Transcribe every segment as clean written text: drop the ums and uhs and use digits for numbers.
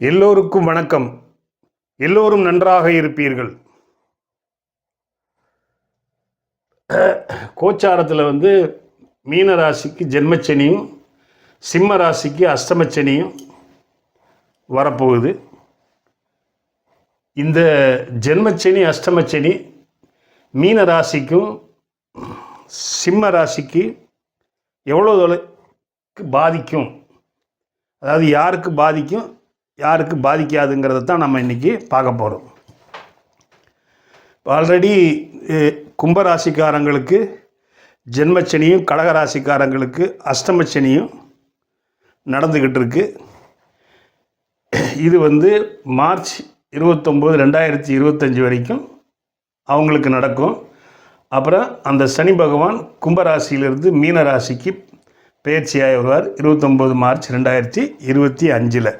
எல்லோருக்கும் வணக்கம். எல்லோரும் நன்றாக இருப்பீர்கள். கோச்சாரத்தில் மீன ராசிக்கு ஜென்மச்சனியும் சிம்ம ராசிக்கு அஷ்டமச்சனியும் வரப்போகுது. இந்த ஜென்மச்சனி அஷ்டமச்சனி மீன ராசிக்கும் சிம்ம ராசிக்கு எவ்வளோ தொலைக்கு பாதிக்கும், அதாவது யாருக்கு பாதிக்கும் யாருக்கு பாதிக்காதுங்கிறத தான் நம்ம இன்றைக்கி பார்க்க போகிறோம். ஆல்ரெடி கும்பராசிக்காரங்களுக்கு ஜென்மச்சனியும் கடகராசிக்காரங்களுக்கு அஷ்டமச்சனியும் நடந்துக்கிட்டு இருக்கு. இது மார்ச் 29, 2025 வரைக்கும் அவங்களுக்கு நடக்கும். அப்புறம் அந்த சனி பகவான் கும்பராசியிலிருந்து மீன ராசிக்கு பயிற்சியாக வருவார் 29 மார்ச் 2025.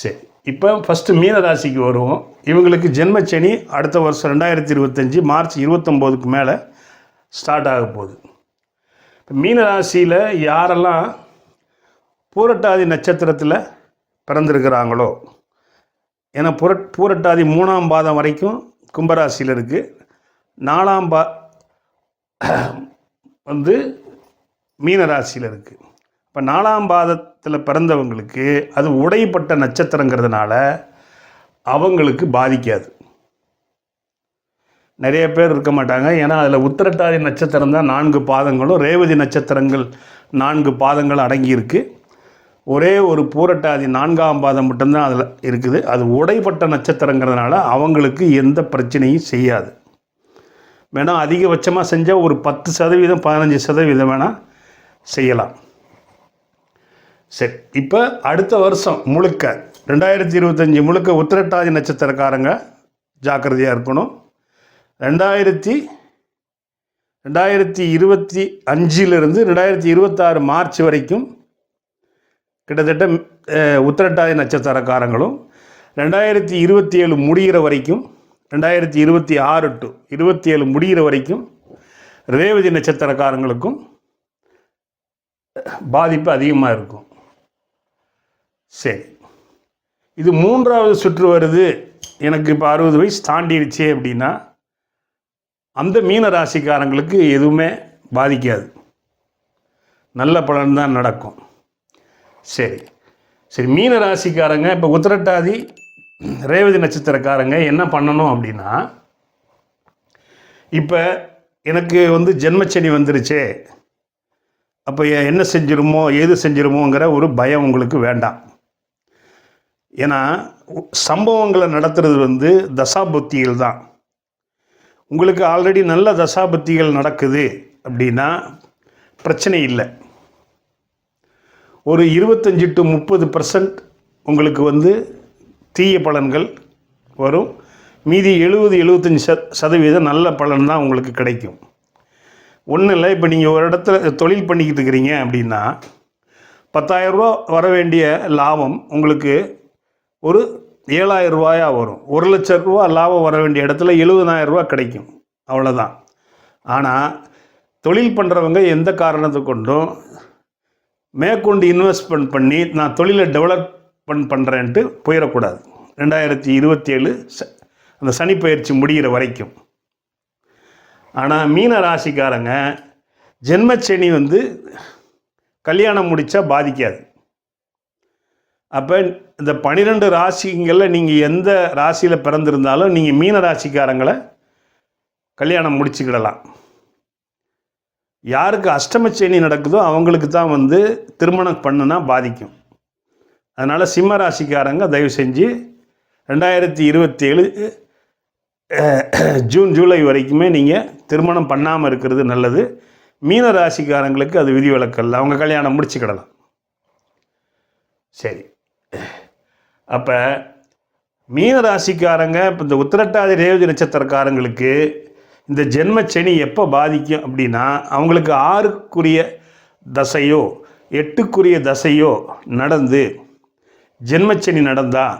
சரி, இப்போ ஃபஸ்ட்டு மீன ராசிக்கு வருவோம். இவங்களுக்கு ஜென்மச்சனி அடுத்த வருஷம் 2025 மார்ச் 29க்கு மேலே ஸ்டார்ட் ஆக போகுது. இப்போ மீன ராசியில் யாரெல்லாம் பூரட்டாதி நட்சத்திரத்தில் பிறந்திருக்கிறாங்களோ, ஏன்னா பூரட்டாதி 3ஆம் பாதம் வரைக்கும் கும்பராசியில் இருக்குது. 4ஆம் மீன ராசியில் இருக்குது. இப்போ 4ஆம் பாதத்தில் பிறந்தவங்களுக்கு அது உடைப்பட்ட நட்சத்திரங்கிறதுனால அவங்களுக்கு பாதிக்காது. நிறைய பேர் இருக்க மாட்டாங்க, ஏன்னா அதில் உத்திரட்டாதி நட்சத்திரம் தான் 4 பாதங்களும், ரேவதி நட்சத்திரங்கள் 4 பாதங்கள் அடங்கியிருக்கு. ஒரே ஒரு பூரட்டாதி 4ஆம் பாதம் மட்டும்தான் அதில் இருக்குது. அது உடைப்பட்ட நட்சத்திரங்கிறதுனால அவங்களுக்கு எந்த பிரச்சனையும் செய்யாது. வேணால் அதிகபட்சமாக செஞ்சால் ஒரு 10%, 15% வேணால் செய்யலாம். சரி, இப்போ அடுத்த வருஷம் முழுக்க 2025 முழுக்க உத்திரட்டாதி நட்சத்திரக்காரங்க ஜாக்கிரதையாக இருக்கணும். 2025 2026 மார்ச் வரைக்கும் கிட்டத்தட்ட உத்திரட்டாதி நட்சத்திரக்காரங்களும், 2027 முடிகிற வரைக்கும் 2026 to 27 முடிகிற வரைக்கும் ரேவதி நட்சத்திரக்காரங்களுக்கும் பாதிப்பு அதிகமாக இருக்கும். சரி, இது 3வது சுற்று வருது, எனக்கு இப்போ 60 வயசு தாண்டிடுச்சு அப்படின்னா அந்த மீன ராசிக்காரங்களுக்கு எதுவுமே பாதிக்காது, நல்ல பலன் தான் நடக்கும். சரி சரி மீன ராசிக்காரங்க இப்போ உத்திரட்டாதி ரேவதி நட்சத்திரக்காரங்க என்ன பண்ணணும் அப்படின்னா, இப்போ எனக்கு ஜென்மச்சனி வந்துருச்சே, அப்போ என்ன செஞ்சிருமோ ஏது செஞ்சிருமோங்கிற ஒரு பயம் உங்களுக்கு வேண்டாம். ஏன்னா சம்பவங்களை நடத்துறது தசாபுத்திகள் தான். உங்களுக்கு ஆல்ரெடி நல்ல தசாபுத்திகள் நடக்குது அப்படின்னா பிரச்சனை இல்லை. ஒரு 25 to 30% உங்களுக்கு தீய பலன்கள் வரும். மீதி 70-75% நல்ல பலன் தான் உங்களுக்கு கிடைக்கும். ஒன்றும் இல்லை, இப்போ நீங்கள் ஒரு இடத்துல தொழில் பண்ணிக்கிட்டு இருக்கிறீங்க அப்படின்னா 10,000 ரூபா வர வேண்டிய லாபம் உங்களுக்கு ஒரு 7,000 ரூபாயாக வரும். 1,00,000 ரூபா லாபம் வர வேண்டிய இடத்துல 70,000 ரூபா கிடைக்கும், அவ்வளோதான். ஆனால் தொழில் பண்ணுறவங்க எந்த காரணத்தை கொண்டும் மேற்கொண்டு இன்வெஸ்ட்மெண்ட் பண்ணி நான் தொழிலை டெவலப்மெண்ட் பண்ணுறேன்ட்டு போயிடக்கூடாது. 2027 அந்த சனி பயிற்சி முடிகிற வரைக்கும். ஆனால் மீன ராசிக்காரங்க ஜென்மச்சனி கல்யாணம் முடித்தா பாதிக்காது. அப்போ இந்த 12 ராசிங்களில் நீங்கள் எந்த ராசியில் பிறந்திருந்தாலும் நீங்கள் மீன ராசிக்காரங்களை கல்யாணம் முடிச்சுக்கிடலாம். யாருக்கு அஷ்டமச்சனி நடக்குதோ அவங்களுக்கு தான் திருமணம் பண்ணுனா பாதிக்கும். அதனால் சிம்ம ராசிக்காரங்க தயவு செஞ்சு 2027 ஜூன் ஜூலை வரைக்குமே நீங்கள் திருமணம் பண்ணாமல் இருக்கிறது நல்லது. மீன ராசிக்காரங்களுக்கு அது விதிவிலக்கல்ல, அவங்க கல்யாணம் முடிச்சுக்கிடலாம். சரி, அப்போ மீன ராசிக்காரங்க இப்போ இந்த உத்திரட்டாதி ரேவதி நட்சத்திரக்காரங்களுக்கு இந்த ஜென்மச்சனி எப்போ பாதிக்கும் அப்படின்னா, அவங்களுக்கு 6க்குரிய தசையோ 8க்குரிய தசையோ நடந்து ஜென்மச்சனி நடந்தால்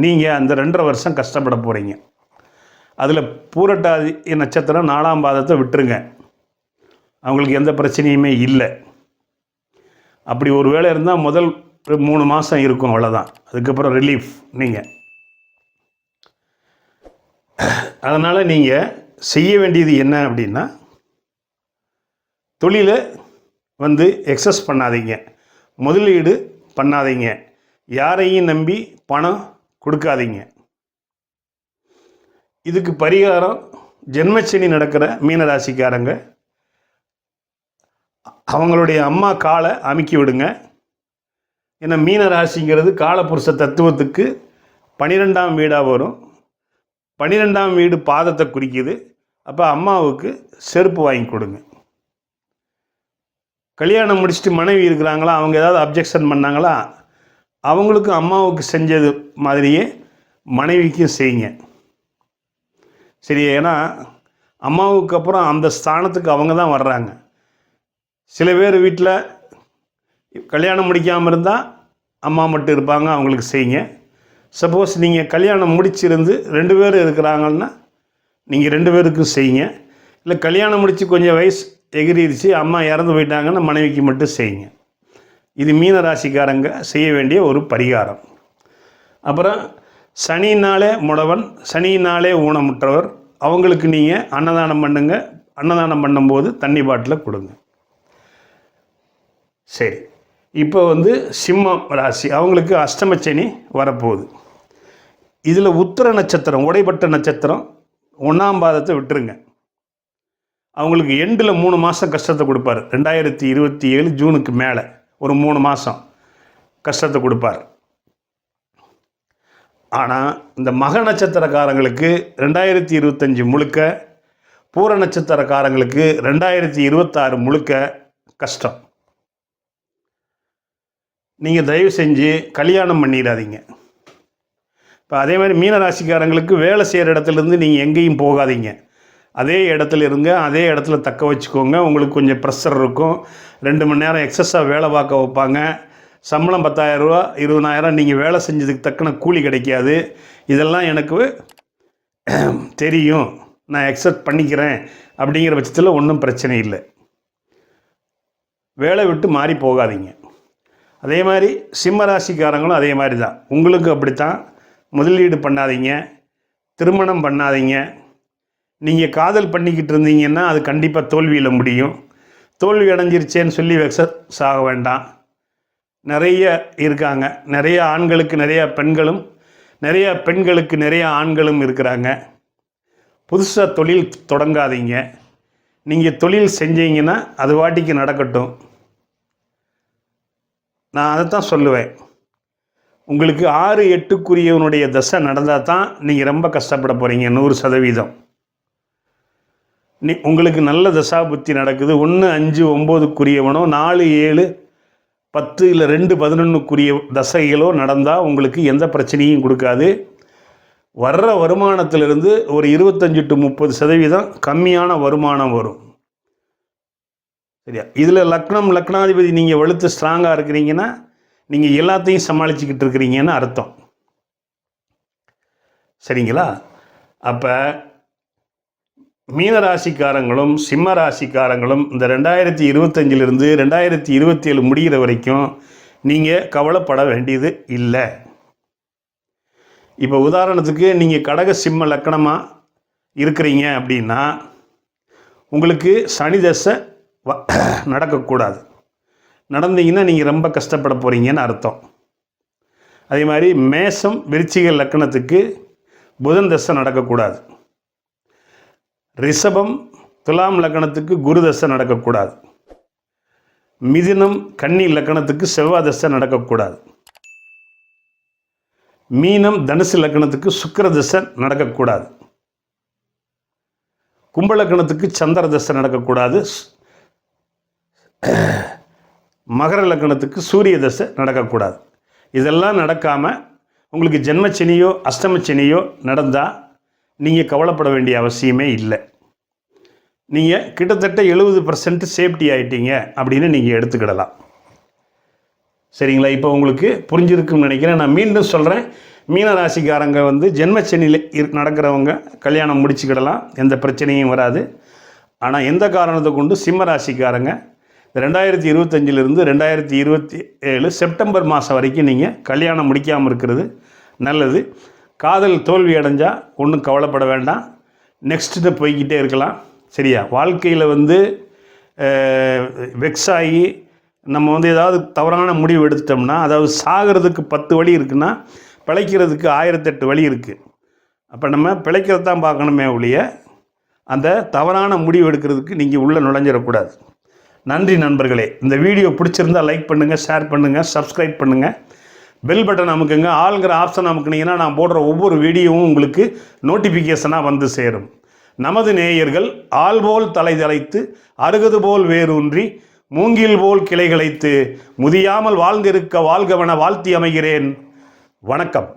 நீங்கள் அந்த 2.5 வருஷம் கஷ்டப்பட போகிறீங்க. அதில் பூரட்டாதி நட்சத்திரம் 4ஆம் பாதத்தை விட்டுருங்க, அவங்களுக்கு எந்த பிரச்சனையுமே இல்லை. அப்படி ஒரு வேளை இருந்தால் முதல் ஒரு 3 மாதம் இருக்கும், அவ்வளோதான். அதுக்கப்புறம் ரிலீஃப் நீங்கள். அதனால் நீங்கள் செய்ய வேண்டியது என்ன அப்படின்னா, தொழிலை வந்து எக்ஸஸ் பண்ணாதீங்க, முதலீடு பண்ணாதீங்க, யாரையும் நம்பி பணம் கொடுக்காதீங்க. இதுக்கு பரிகாரம், ஜென்மச்சனி நடக்கிற மீனராசிக்காரங்க அவங்களுடைய அம்மா காலை அமுக்கி விடுங்க. ஏன்னா மீனராசிங்கிறது காலபுருஷ தத்துவத்துக்கு 12ஆம் வீடாக வரும். 12ஆம் வீடு பாதத்தை குறிக்குது. அப்போ அம்மாவுக்கு செருப்பு வாங்கி கொடுங்க. கல்யாணம் முடிச்சுட்டு மனைவி இருக்கிறாங்களா, அவங்க ஏதாவது அப்ஜெக்ஷன் பண்ணாங்களா, அவங்களுக்கும் அம்மாவுக்கு செஞ்சது மாதிரியே மனைவிக்கும் செய்யுங்க. சரி, ஏன்னா அம்மாவுக்கு அப்புறம் அந்த ஸ்தானத்துக்கு அவங்க தான் வர்றாங்க. சில பேர் வீட்டில் கல்யாணம் முடிக்காமல் இருந்தால் அம்மா மட்டும் இருப்பாங்க, அவங்களுக்கு செய்யுங்க. சப்போஸ் நீங்கள் கல்யாணம் முடிச்சிருந்து 2 பேர் இருக்கிறாங்கன்னா நீங்கள் 2 பேருக்கும் செய்யுங்க. இல்லை கல்யாணம் முடித்து கொஞ்சம் வயசு எகிரிடுச்சு, அம்மா இறந்து போயிட்டாங்கன்னா மனைவிக்கு மட்டும் செய்யுங்க. இது மீன ராசிக்காரங்க செய்ய வேண்டிய ஒரு பரிகாரம். அப்புறம் சனினாலே முடவன், சனினாலே ஊனமுற்றவர், அவங்களுக்கு நீங்கள் அன்னதானம் பண்ணுங்க. அன்னதானம் பண்ணும்போது தண்ணி பாட்டில் கொடுங்க. சரி, இப்போ வந்து சிம்மம் ராசி, அவங்களுக்கு அஷ்டமச்சனி வரப்போகுது. இதில் உத்திர நட்சத்திரம், உடைப்பட்ட நட்சத்திரம் 1ஆம் பாதத்தை விட்டுருங்க. அவங்களுக்கு எண்டில் 3 மாதம் கஷ்டத்தை கொடுப்பார். 2027 ஜூனுக்கு மேலே ஒரு 3 மாதம் கஷ்டத்தை கொடுப்பார். ஆனால் இந்த மக நட்சத்திரக்காரங்களுக்கு 2025 முழுக்க, பூர நட்சத்திரக்காரங்களுக்கு 2026 முழுக்க கஷ்டம். நீங்கள் தயவு செஞ்சு கல்யாணம் பண்ணிடாதீங்க. இப்போ அதே மாதிரி மீனராசிக்காரங்களுக்கு வேலை செய்கிற இடத்துலேருந்து நீங்கள் எங்கேயும் போகாதீங்க. அதே இடத்துல இருங்க, அதே இடத்துல தக்க வச்சுக்கோங்க. உங்களுக்கு கொஞ்சம் ப்ரெஷர் இருக்கும், 2 மணி நேரம் எக்ஸஸாக வேலை பார்க்க வைப்பாங்க. சம்பளம் 10,000 ரூபா 20,000 நீங்கள் வேலை செஞ்சதுக்கு தக்கன கூலி கிடைக்காது. இதெல்லாம் எனக்கு தெரியும், நான் அக்செப்ட் பண்ணிக்கிறேன் அப்படிங்கிற பட்சத்தில் ஒன்றும் பிரச்சனை இல்லை. வேலை விட்டு மாறி போகாதீங்க. அதே மாதிரி சிம்ம ராசிக்காரங்களும் அதே மாதிரி தான். உங்களுக்கு அப்படித்தான். முதலீடு பண்ணாதீங்க, திருமணம் பண்ணாதீங்க. நீங்கள் காதல் பண்ணிக்கிட்டு இருந்தீங்கன்னா அது கண்டிப்பாக தோல்வியில் முடியும். தோல்வி அடைஞ்சிருச்சேன்னு சொல்லி வெக்ஸஸ் ஆக வேண்டாம். நிறைய இருக்காங்க, நிறைய ஆண்களுக்கு நிறையா பெண்களும், நிறைய பெண்களுக்கு நிறைய ஆண்களும் இருக்கிறாங்க. புதுசாக தொழில் தொடங்காதீங்க. நீங்கள் தொழில் செஞ்சீங்கன்னா அது வாட்டிக்கு நடக்கட்டும். நான் அதை தான் சொல்லுவேன். உங்களுக்கு 6-8க்குரியவனுடைய தசை நடந்தால் தான் நீங்கள் ரொம்ப கஷ்டப்பட போகிறீங்க 100%. உங்களுக்கு நல்ல தசா புத்தி நடக்குது. 1-5-9க்குரியவனோ, 4-7-10 இல்லை 2-11க்குரிய தசைகளோ நடந்தால் உங்களுக்கு எந்த பிரச்சனையும் கொடுக்காது. வர்ற வருமானத்திலிருந்து ஒரு 25-30% கம்மியான வருமானம் வரும். சரியா? இதில் லக்னாதிபதி நீங்கள் வெளுத்து ஸ்ட்ராங்காக இருக்கிறீங்கன்னா நீங்கள் எல்லாத்தையும் சமாளிச்சுக்கிட்டு இருக்கிறீங்கன்னு அர்த்தம். சரிங்களா? அப்போ மீனராசிக்காரங்களும் சிம்ம ராசிக்காரங்களும் இந்த 2025 2027 முடிகிற வரைக்கும் நீங்கள் கவலைப்பட வேண்டியது இல்லை. இப்போ உதாரணத்துக்கு நீங்கள் கடக சிம்ம லக்கணமாக இருக்கிறீங்க அப்படின்னா உங்களுக்கு சனி தசை நடக்கக்கூடாது. நடந்தீங்கன்னா நீங்கள் ரொம்ப கஷ்டப்பட போகிறீங்கன்னு அர்த்தம். அதே மாதிரி மேஷம் விருச்சிக லக்கணத்துக்கு புதன் தசை நடக்கக்கூடாது. ரிஷபம் துலாம் லக்கணத்துக்கு குரு தசை நடக்கக்கூடாது. மிதுனம் கன்னி லக்கணத்துக்கு செவ்வாய் தசை நடக்கக்கூடாது. மீனம் தனுசு லக்கணத்துக்கு சுக்கிர தசை நடக்கக்கூடாது. கும்ப லக்கணத்துக்கு சந்திர தசை நடக்கக்கூடாது. மகர லக்கணத்துக்கு சூரிய தசை நடக்கக்கூடாது. இதெல்லாம் நடக்காமல் உங்களுக்கு ஜென்மச்சனியோ அஷ்டமச்சனியோ நடந்தால் நீங்கள் கவலைப்பட வேண்டிய அவசியமே இல்லை. நீங்கள் கிட்டத்தட்ட 70% சேஃப்டி ஆகிட்டீங்க அப்படின்னு நீங்கள் எடுத்துக்கிடலாம். சரிங்களா? இப்போ உங்களுக்கு புரிஞ்சிருக்குன்னு நினைக்கிறேன். நான் மீண்டும் சொல்கிறேன், மீனராசிக்காரங்க வந்து ஜென்மச்சனியில் நடக்கிறவங்க கல்யாணம் முடிச்சுக்கிடலாம், எந்த பிரச்சனையும் வராது. ஆனால் எந்த காரணத்தை கொண்டு சிம்ம ராசிக்காரங்க 2025லிருந்து 2027 செப்டம்பர் மாதம் வரைக்கும் நீங்கள் கல்யாணம் முடிக்காமல் இருக்கிறது நல்லது. காதல் தோல்வி அடைஞ்சால் ஒன்றும் கவலைப்பட வேண்டாம், நெக்ஸ்ட்டு போய்கிட்டே இருக்கலாம். சரியா? வாழ்க்கையில் வந்து வெக்ஸ் ஆகி நம்ம வந்து ஏதாவது தவறான முடிவு எடுத்துட்டோம்னா, அதாவது சாகிறதுக்கு 10 வழி இருக்குன்னா பிழைக்கிறதுக்கு 1008 வழி இருக்குது. அப்போ நம்ம பிழைக்கிறது தான் பார்க்கணுமே ஒழிய அந்த தவறான முடிவு எடுக்கிறதுக்கு நீங்கள் உள்ளே நுழைஞ்சிடக்கூடாது. நன்றி நண்பர்களே. இந்த வீடியோ பிடிச்சிருந்தால் லைக் பண்ணுங்கள், ஷேர் பண்ணுங்கள், சப்ஸ்கிரைப் பண்ணுங்கள், பெல் பட்டன் அமுக்குங்க. ஆளுங்கிற ஆப்ஷன் அமுக்குனீங்கன்னா நான் போடுற ஒவ்வொரு வீடியோவும் உங்களுக்கு நோட்டிஃபிகேஷனாக வந்து சேரும். நமது நேயர்கள் ஆள்போல் தலை தலைத்து அருகது போல் வேரூன்றி மூங்கில் போல் கிளைகளைத்து முதியாமல் வாழ்ந்திருக்க வாழ்கவன வாழ்த்தி அமைகிறேன். வணக்கம்.